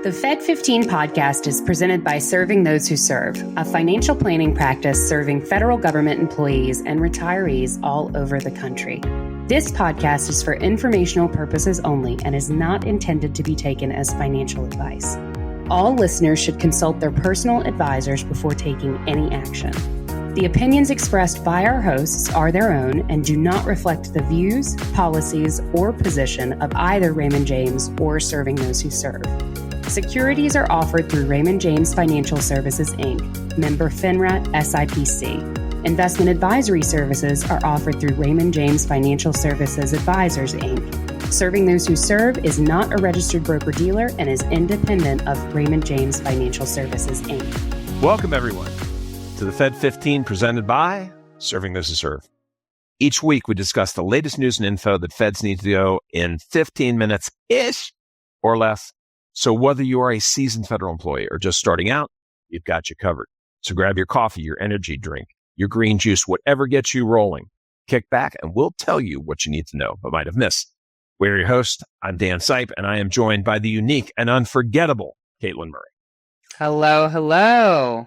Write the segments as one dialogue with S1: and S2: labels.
S1: The Fed15 podcast is presented by Serving Those Who Serve, a financial planning practice serving federal government employees and retirees all over the country. This podcast is for informational purposes only and is not intended to be taken as financial advice. All listeners should consult their personal advisors before taking any action. The opinions expressed by our hosts are their own and do not reflect the views, policies, or position of either Raymond James or Serving Those Who Serve. Securities are offered through Raymond James Financial Services, Inc., member FINRA SIPC. Investment advisory services are offered through Raymond James Financial Services Advisors, Inc. Serving Those Who Serve is not a registered broker-dealer and is independent of Raymond James Financial Services, Inc.
S2: Welcome, everyone, to the Fed15 presented by Serving Those Who Serve. Each week, we discuss the latest news and info that Feds need to go in 15 minutes-ish or less. So whether you are a seasoned federal employee or just starting out, you've got you covered. So grab your coffee, your energy drink, your green juice, whatever gets you rolling. Kick back and we'll tell you what you need to know but might have missed. We're your host. I'm Dan Sipe, and I am joined by the unique and unforgettable Katelyn Murray.
S3: Hello, hello.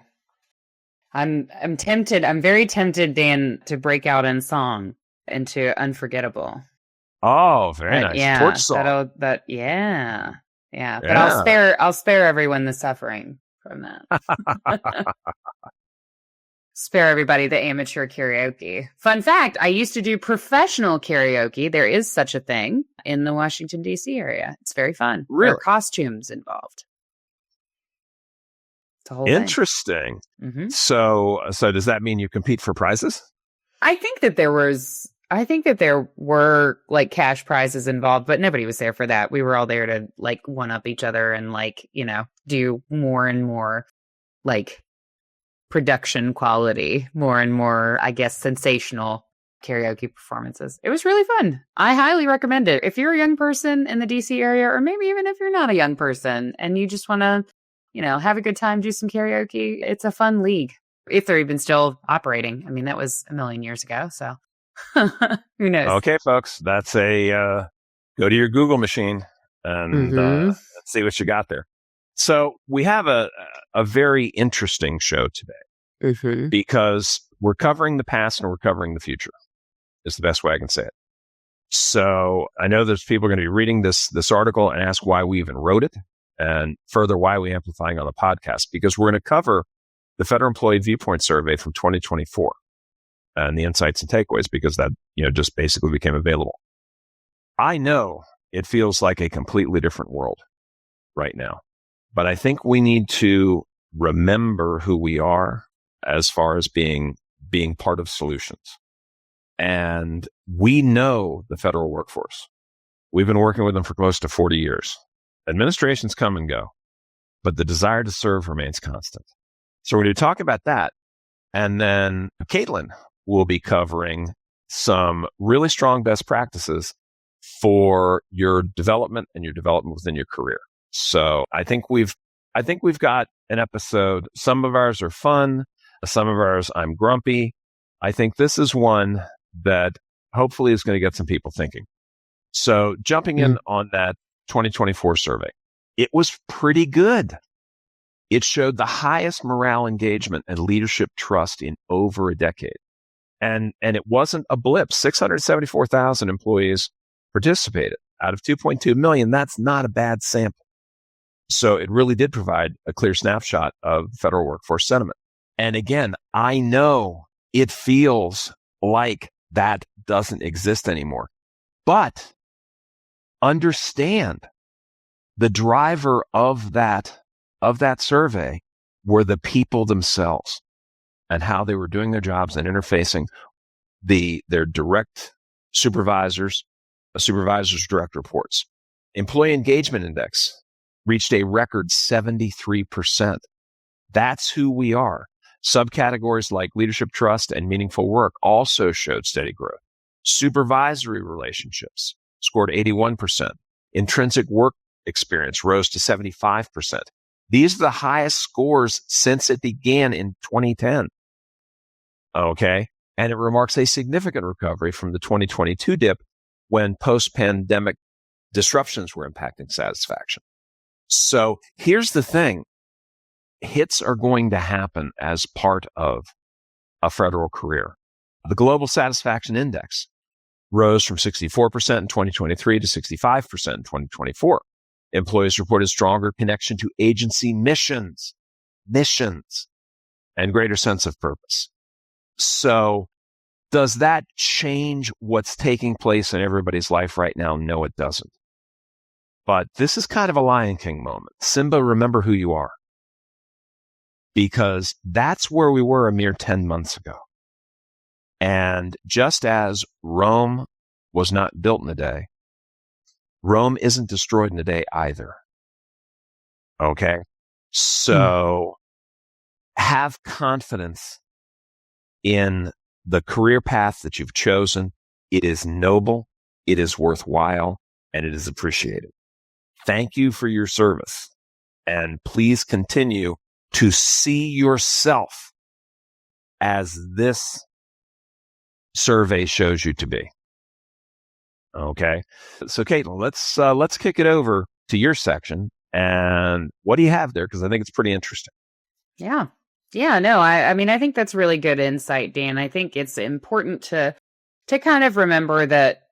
S3: I'm tempted. I'm very tempted, Dan, to break out in song into Unforgettable.
S2: Oh, very nice.
S3: Yeah,
S2: Torch song.
S3: Yeah. But I'll spare everyone the suffering from that. Spare everybody the amateur karaoke. Fun fact, I used to do professional karaoke. There is such a thing in the Washington, D.C. area. It's very fun.
S2: Really?
S3: There are costumes involved. It's a whole
S2: Interesting.
S3: thing. Mm-hmm.
S2: So does that mean you compete for prizes?
S3: I think that there were like cash prizes involved, but nobody was there for that. We were all there to like one up each other and like, do more and more like production quality, more and more, I guess, sensational karaoke performances. It was really fun. I highly recommend it. If you're a young person in the DC area, or maybe even if you're not a young person and you just want to, have a good time, do some karaoke, it's a fun league. If they're even still operating. I mean, that was a million years ago, so who knows?
S2: Okay, folks, that's go to your Google machine and see what you got there. So we have a very interesting show today because we're covering the past and we're covering the future is the best way I can say it. So I know there's people going to be reading this article and ask why we even wrote it and further why we amplifying on the podcast, because we're going to cover the Federal Employee Viewpoint Survey from 2024 and the insights and takeaways because that, just basically became available. I know it feels like a completely different world right now. But I think we need to remember who we are as far as being part of solutions. And we know the federal workforce. We've been working with them for close to 40 years. Administrations come and go, but the desire to serve remains constant. So we're going to talk about that. And then Katelyn will be covering some really strong best practices for your development and your development within your career. So I think we've got an episode. Some of ours are fun. Some of ours I'm grumpy. I think this is one that hopefully is going to get some people thinking. So jumping in on that 2024 survey, it was pretty good. It showed the highest morale, engagement, and leadership trust in over a decade. And it wasn't a blip. 674,000 employees participated out of 2.2 million. That's not a bad sample. So it really did provide a clear snapshot of federal workforce sentiment. And again, I know it feels like that doesn't exist anymore, but understand the driver of that survey were the people themselves and how they were doing their jobs and interfacing their direct supervisors, direct reports. Employee engagement index reached a record 73%. That's who we are. Subcategories like leadership trust and meaningful work also showed steady growth. Supervisory relationships scored 81%. Intrinsic work experience rose to 75%. These are the highest scores since it began in 2010. Okay. And it remarks a significant recovery from the 2022 dip when post-pandemic disruptions were impacting satisfaction. So here's the thing. Hits are going to happen as part of a federal career. The Global Satisfaction Index rose from 64% in 2023 to 65% in 2024. Employees reported stronger connection to agency missions, and greater sense of purpose. So does that change what's taking place in everybody's life right now? No, it doesn't. But this is kind of a Lion King moment. Simba, remember who you are. Because that's where we were a mere 10 months ago. And just as Rome was not built in a day, Rome isn't destroyed in a day either. Okay? So have confidence in the career path that you've chosen. It is noble, it is worthwhile, and it is appreciated. Thank you for your service. And please continue to see yourself as this survey shows you to be. Okay. So Katelyn, let's kick it over to your section. And what do you have there? Because I think it's pretty interesting.
S3: Yeah. Yeah, no, I mean, I think that's really good insight, Dan. I think it's important to kind of remember that,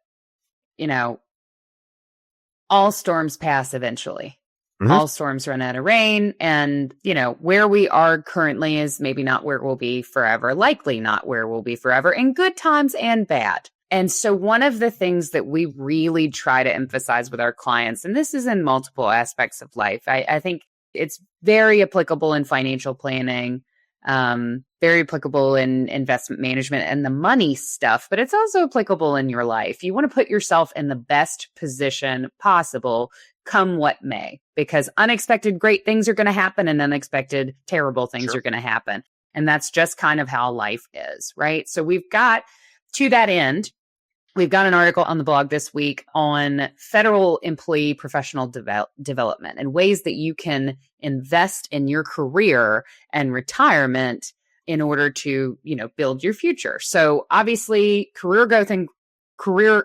S3: all storms pass eventually. Mm-hmm. All storms run out of rain. And, where we are currently is maybe not where we'll be forever, likely not where we'll be forever, in good times and bad. And so one of the things that we really try to emphasize with our clients, and this is in multiple aspects of life, I think it's very applicable in financial planning, very applicable in investment management and the money stuff, but it's also applicable in your life. You want to put yourself in the best position possible, come what may, because unexpected great things are going to happen and unexpected terrible things are going to happen. And that's just kind of how life is, right? So we've got, to that end, we've got an article on the blog this week on federal employee professional development and ways that you can invest in your career and retirement in order to, build your future. So obviously career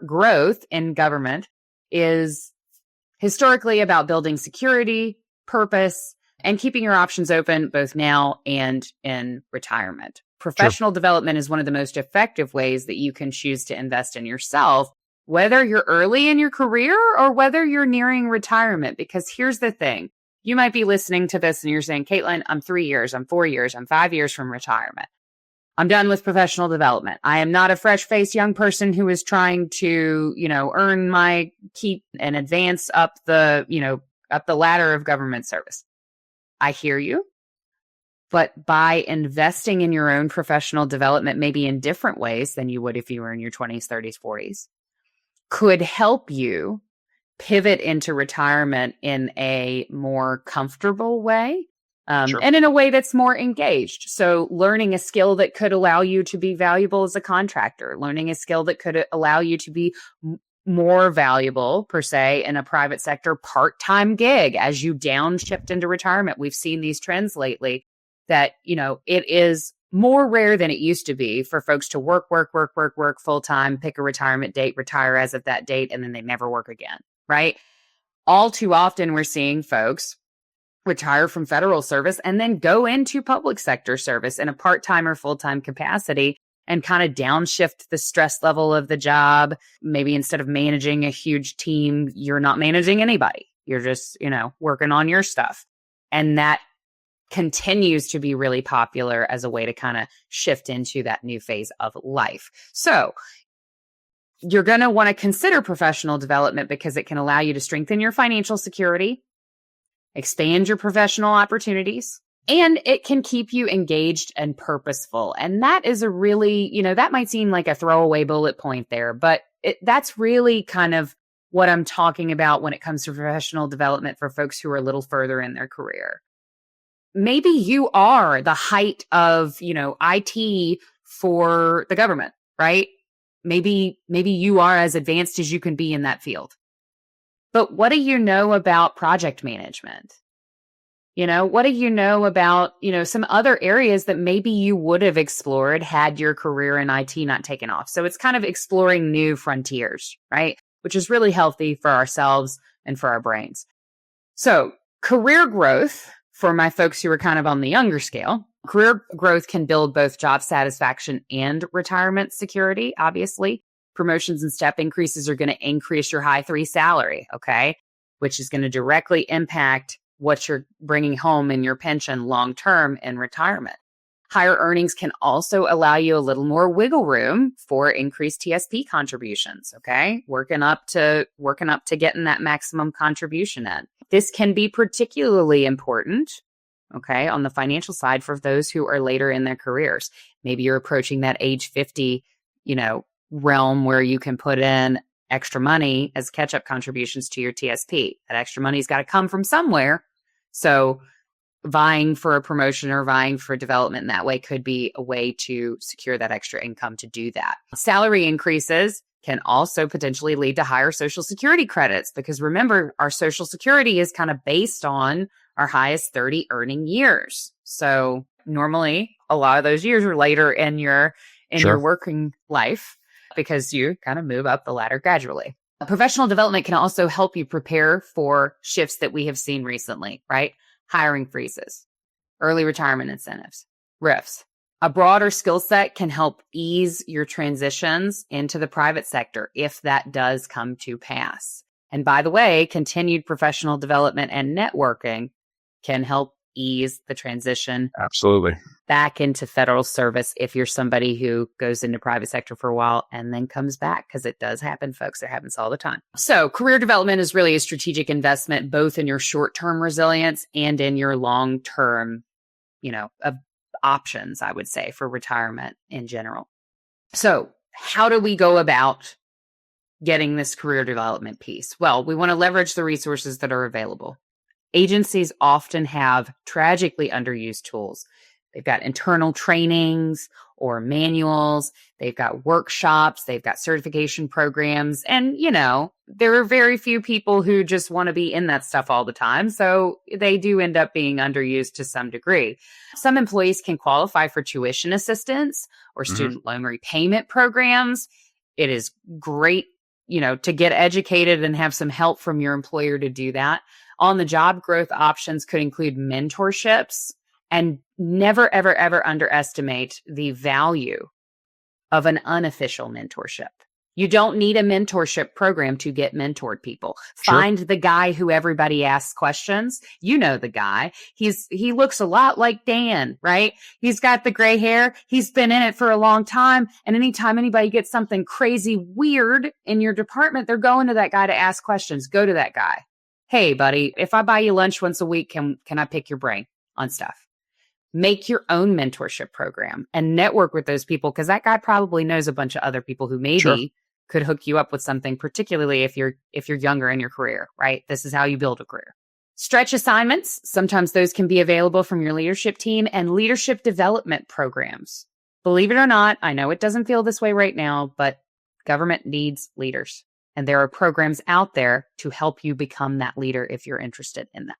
S3: growth in government is historically about building security, purpose, and keeping your options open both now and in retirement. Professional development is one of the most effective ways that you can choose to invest in yourself, whether you're early in your career or whether you're nearing retirement. Because here's the thing. You might be listening to this and you're saying, Katelyn, I'm 3 years, I'm 4 years, I'm 5 years from retirement. I'm done with professional development. I am not a fresh-faced young person who is trying to, earn my keep and advance up the ladder of government service. I hear you. But by investing in your own professional development, maybe in different ways than you would if you were in your 20s, 30s, 40s, could help you pivot into retirement in a more comfortable way, and in a way that's more engaged. So learning a skill that could allow you to be valuable as a contractor, learning a skill that could allow you to be more valuable, per se, in a private sector part-time gig as you downshift into retirement. We've seen these trends lately that, it is more rare than it used to be for folks to work full-time, pick a retirement date, retire as of that date, and then they never work again, right? All too often, we're seeing folks retire from federal service and then go into public sector service in a part-time or full-time capacity and kind of downshift the stress level of the job. Maybe instead of managing a huge team, you're not managing anybody. You're just, working on your stuff. And that continues to be really popular as a way to kind of shift into that new phase of life. So you're going to want to consider professional development because it can allow you to strengthen your financial security, expand your professional opportunities, and it can keep you engaged and purposeful. And that is a really, that might seem like a throwaway bullet point there, but that's really kind of what I'm talking about when it comes to professional development for folks who are a little further in their career. Maybe you are the height of, IT for the government, right? Maybe you are as advanced as you can be in that field. But what do you know about project management? What do you know about, some other areas that maybe you would have explored had your career in IT not taken off? So it's kind of exploring new frontiers, right? Which is really healthy for ourselves and for our brains. So Career growth, for my folks who are kind of on the younger scale, career growth can build both job satisfaction and retirement security, obviously. Promotions and step increases are going to increase your high 3 salary, okay? Which is going to directly impact what you're bringing home in your pension long-term in retirement. Higher earnings can also allow you a little more wiggle room for increased TSP contributions, okay? Working up to getting that maximum contribution in. This can be particularly important, okay, on the financial side for those who are later in their careers. Maybe you're approaching that age 50, realm where you can put in extra money as catch-up contributions to your TSP. That extra money's got to come from somewhere. So vying for a promotion or vying for development in that way could be a way to secure that extra income to do that. Salary increases can also potentially lead to higher Social Security credits, because remember, our Social Security is kind of based on our highest 30 earning years. So normally a lot of those years are later in your working life, because you kind of move up the ladder gradually. Professional development can also help you prepare for shifts that we have seen recently, right? Hiring freezes, early retirement incentives, RIFs. A broader skill set can help ease your transitions into the private sector if that does come to pass. And by the way, continued professional development and networking can help ease the transition
S2: absolutely
S3: back into federal service if you're somebody who goes into private sector for a while and then comes back, because it does happen, folks. It happens all the time. So career development is really a strategic investment, both in your short-term resilience and in your long-term, of options, I would say, for retirement in general. So how do we go about getting this career development piece? Well, we want to leverage the resources that are available. Agencies often have tragically underused tools. They've got internal trainings or manuals. They've got workshops. They've got certification programs. And, there are very few people who just want to be in that stuff all the time. So they do end up being underused to some degree. Some employees can qualify for tuition assistance or student loan repayment programs. It is great, to get educated and have some help from your employer to do that. On-the-job growth options could include mentorships, and never, ever, ever underestimate the value of an unofficial mentorship. You don't need a mentorship program to get mentored people. Sure. Find the guy who everybody asks questions. You know the guy. He looks a lot like Dan, right? He's got the gray hair. He's been in it for a long time. And anytime anybody gets something crazy weird in your department, they're going to that guy to ask questions. Go to that guy. Hey, buddy, if I buy you lunch once a week, can I pick your brain on stuff? Make your own mentorship program and network with those people, because that guy probably knows a bunch of other people who maybe could hook you up with something, particularly if you're younger in your career, right? This is how you build a career. Stretch assignments. Sometimes those can be available from your leadership team, and leadership development programs. Believe it or not, I know it doesn't feel this way right now, but government needs leaders. And there are programs out there to help you become that leader if you're interested in that.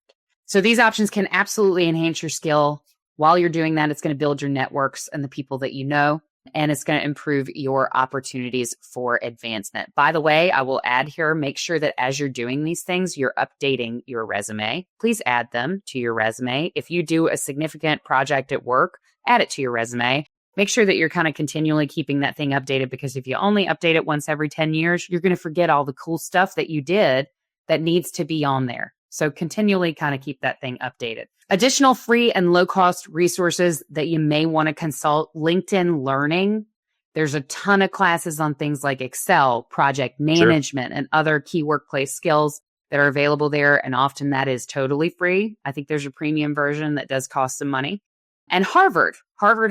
S3: So these options can absolutely enhance your skill. While you're doing that, it's going to build your networks and the people that you know, and it's going to improve your opportunities for advancement. By the way, I will add here, make sure that as you're doing these things, you're updating your resume. Please add them to your resume. If you do a significant project at work, add it to your resume. Make sure that you're kind of continually keeping that thing updated, because if you only update it once every 10 years, you're going to forget all the cool stuff that you did that needs to be on there. So continually kind of keep that thing updated. Additional free and low-cost resources that you may want to consult: LinkedIn Learning. There's a ton of classes on things like Excel, project management, and other key workplace skills that are available there. And often that is totally free. I think there's a premium version that does cost some money. And Harvard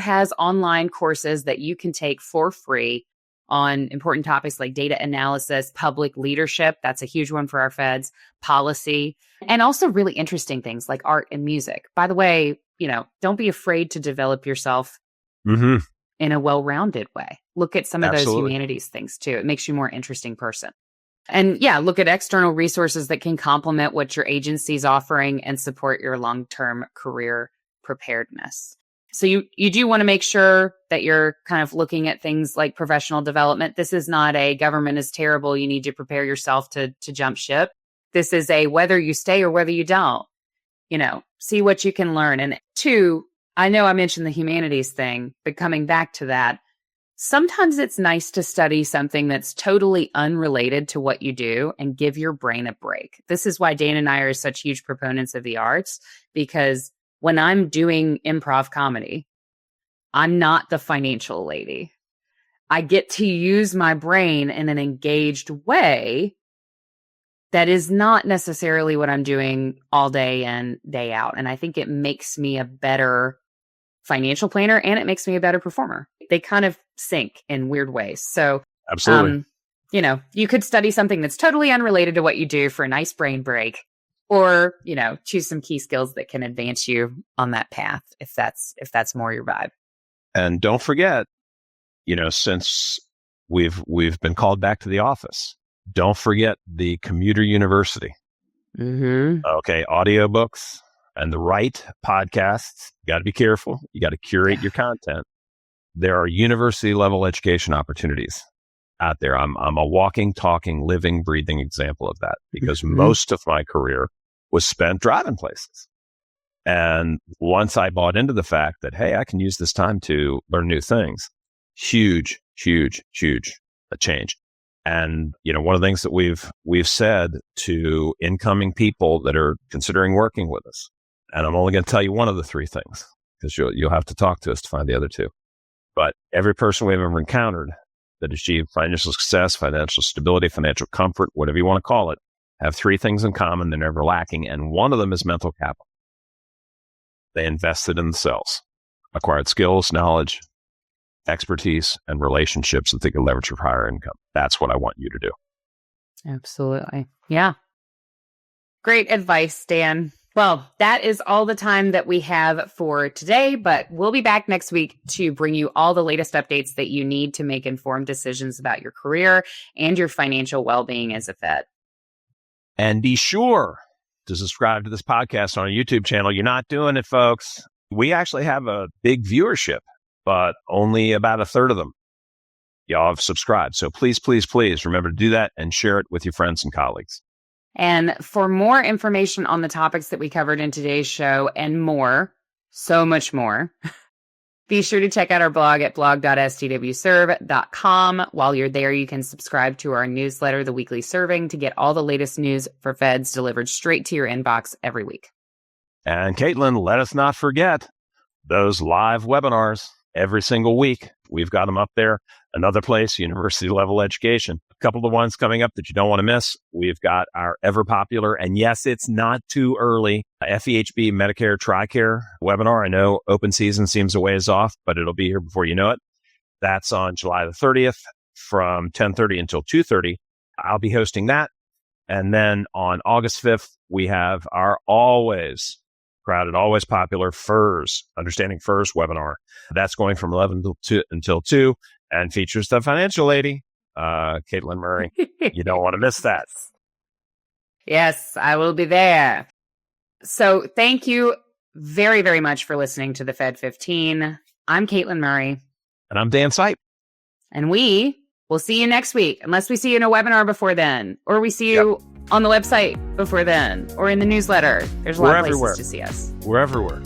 S3: has online courses that you can take for free on important topics like data analysis, public leadership. That's a huge one for our feds, policy, and also really interesting things like art and music. By the way, don't be afraid to develop yourself in a well-rounded way. Look at some of those humanities things too. It makes you a more interesting person. And look at external resources that can complement what your agency's offering and support your long-term career preparedness. So you do want to make sure that you're kind of looking at things like professional development. This is not a government is terrible, you need to prepare yourself to jump ship. This is a whether you stay or whether you don't. see what you can learn. And 2, I know I mentioned the humanities thing, but coming back to that, sometimes it's nice to study something that's totally unrelated to what you do and give your brain a break. This is why Dan and I are such huge proponents of the arts, because when I'm doing improv comedy, I'm not the financial lady. I get to use my brain in an engaged way that is not necessarily what I'm doing all day in, day out. And I think it makes me a better financial planner and it makes me a better performer. They kind of sync in weird ways. So,
S2: absolutely.
S3: You could study something that's totally unrelated to what you do for a nice brain break, or, choose some key skills that can advance you on that path if that's more your vibe.
S2: And don't forget, since we've been called back to the office, don't forget the commuter university.
S3: Mm-hmm.
S2: Okay, audiobooks and the right podcasts. You got to be careful. You got to curate your content. There are university level education opportunities out there. I'm a walking, talking, living, breathing example of that, because most of my career was spent driving places. And once I bought into the fact that, hey, I can use this time to learn new things, huge a change. And, one of the things that we've said to incoming people that are considering working with us, and I'm only going to tell you one of the 3 things, because you'll have to talk to us to find the other 2. But every person we've ever encountered that achieved financial success, financial stability, financial comfort, whatever you want to call it, have 3 things in common they're never lacking. And one of them is mental capital. They invested in themselves, acquired skills, knowledge, expertise, and relationships that they can leverage for higher income. That's what I want you to do.
S3: Absolutely. Yeah. Great advice, Dan. Well, that is all the time that we have for today, but we'll be back next week to bring you all the latest updates that you need to make informed decisions about your career and your financial well-being as a Fed.
S2: And be sure to subscribe to this podcast on our YouTube channel. You're not doing it, folks. We actually have a big viewership, but only about a third of them y'all have subscribed. So please remember to do that and share it with your friends and colleagues.
S3: And for more information on the topics that we covered in today's show and more, so much more, be sure to check out our blog at blog.stwserve.com. While you're there, you can subscribe to our newsletter, The Weekly Serving, to get all the latest news for Feds delivered straight to your inbox every week.
S2: And Katelyn, let us not forget those live webinars every single week. We've got them up there. Another place, university level education. A couple of ones coming up that you don't want to miss. We've got our ever popular, and yes, it's not too early, FEHB Medicare TRICARE webinar. I know open season seems a ways off, but it'll be here before you know it. That's on July the 30th from 10:30 until 2:30. I'll be hosting that. And then on August 5th, we have our always crowded, always popular FERS, Understanding FERS webinar. That's going from 11 until 2 and features the financial lady, Katelyn Murray. You don't want to miss that.
S3: Yes, I will be there. So thank you very, very much for listening to the Fed15. I'm Katelyn Murray.
S2: And I'm Dan Sipe.
S3: And we will see you next week, unless we see you in a webinar before then, or we see you on the website before then, or in the newsletter. There's a lot of places to see us.
S2: We're everywhere.